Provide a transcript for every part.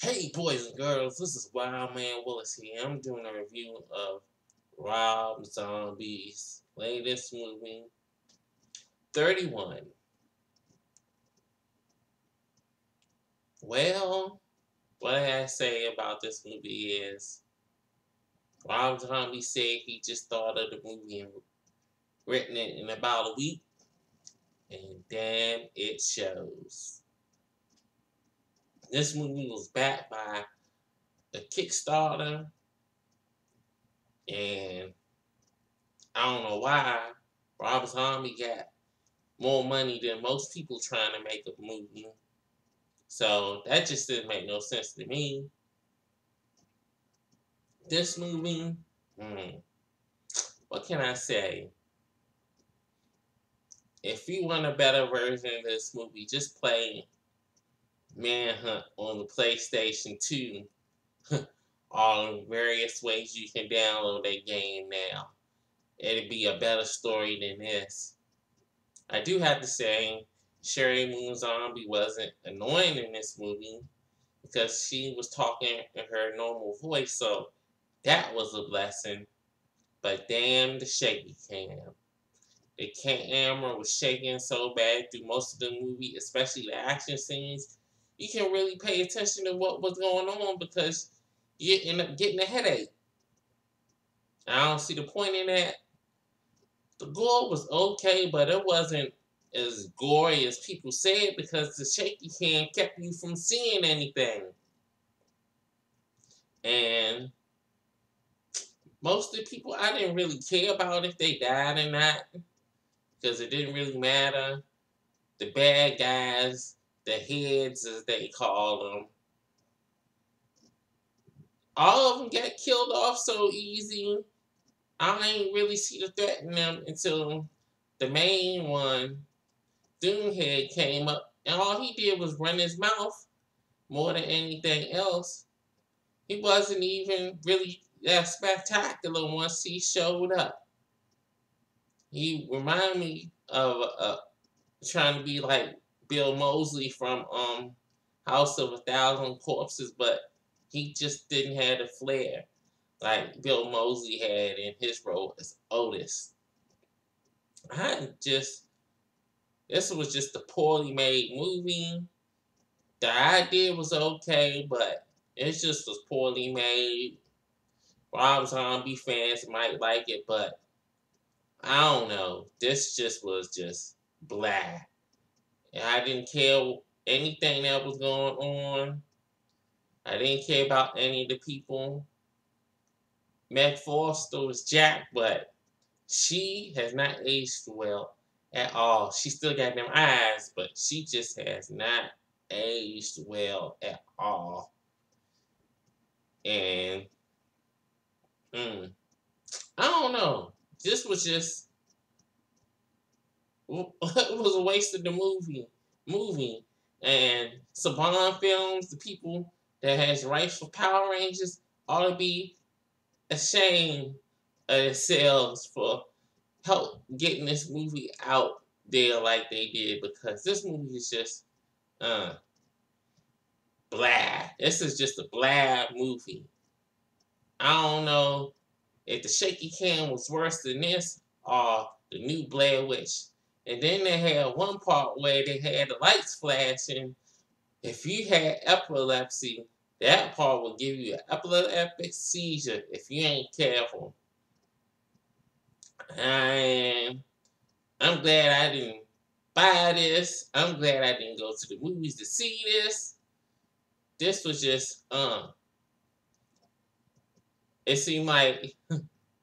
Hey boys and girls, this is Wildman Willis here. I'm doing a review of Rob Zombie's latest movie, 31. Well, what I say about this movie is Rob Zombie said he just thought of the movie and written it in about a week, and damn, it shows. This movie was backed by a Kickstarter, and I don't know why Rob Zombie got more money than most people trying to make a movie. So that just didn't make no sense to me. This movie, hmm, what can I say? If you want a better version of this movie, just play Manhunt on the PlayStation 2. All various ways you can download that game now. It'd be a better story than this. I do have to say, Sherry Moon Zombie wasn't annoying in this movie because she was talking in her normal voice, so that was a blessing. But damn the shaky cam. The camera was shaking so bad through most of the movie, especially the action scenes. You can really pay attention to what was going on because you end up getting a headache. I don't see the point in that. The gore was okay, but it wasn't as gory as people said because the shaky cam kept you from seeing anything. And most of the people, I didn't really care about if they died or not because it didn't really matter. The bad guys, the heads as they call them, all of them got killed off so easy. I ain't really see the threat in them until the main one, Doomhead, came up, and all he did was run his mouth more than anything else. He wasn't even really that spectacular once he showed up. He reminded me of trying to be like Bill Moseley from House of a Thousand Corpses, but he just didn't have the flair like Bill Moseley had in his role as Otis. This was just a poorly made movie. The idea was okay, but it just was poorly made. Rob Zombie fans might like it, but I don't know. This just was just blah. And I didn't care anything that was going on. I didn't care about any of the people. Meg Foster was Jack, but she has not aged well at all. She still got them eyes, but she just has not aged well at all. And I don't know. This was just it was a waste of the movie. And Saban Films, the people that has rights for Power Rangers, ought to be ashamed of themselves for help getting this movie out there like they did, because this movie is just blah. This is just a blah movie. I don't know if the shaky cam was worse than this or the new Blair Witch. And then they had one part where they had the lights flashing. If you had epilepsy, that part will give you an epileptic seizure if you ain't careful. And I'm glad I didn't buy this. I'm glad I didn't go to the movies to see this. This was just, it seemed like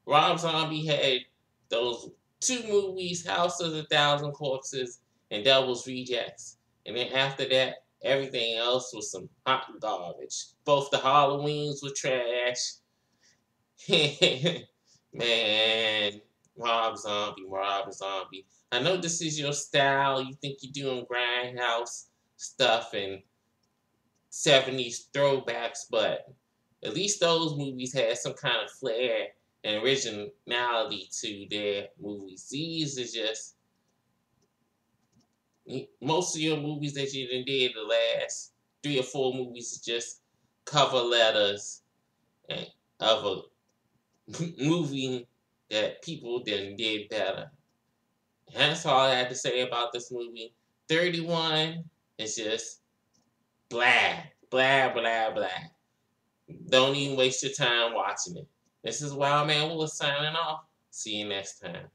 Rob Zombie had those two movies, House of a Thousand Corpses and Devil's Rejects. And then after that, everything else was some hot garbage. Both the Halloweens were trash. Man, Rob Zombie. I know this is your style. You think you're doing grindhouse stuff and 70s throwbacks, but at least those movies had some kind of flair and originality to their movies. These are just most of your movies that you did the last 3 or 4 movies are just cover letters and of a movie that people then did better. And that's all I had to say about this movie. 31 is just blah, blah, blah, blah. Don't even waste your time watching it. This is Wildman Willis signing off. See you next time.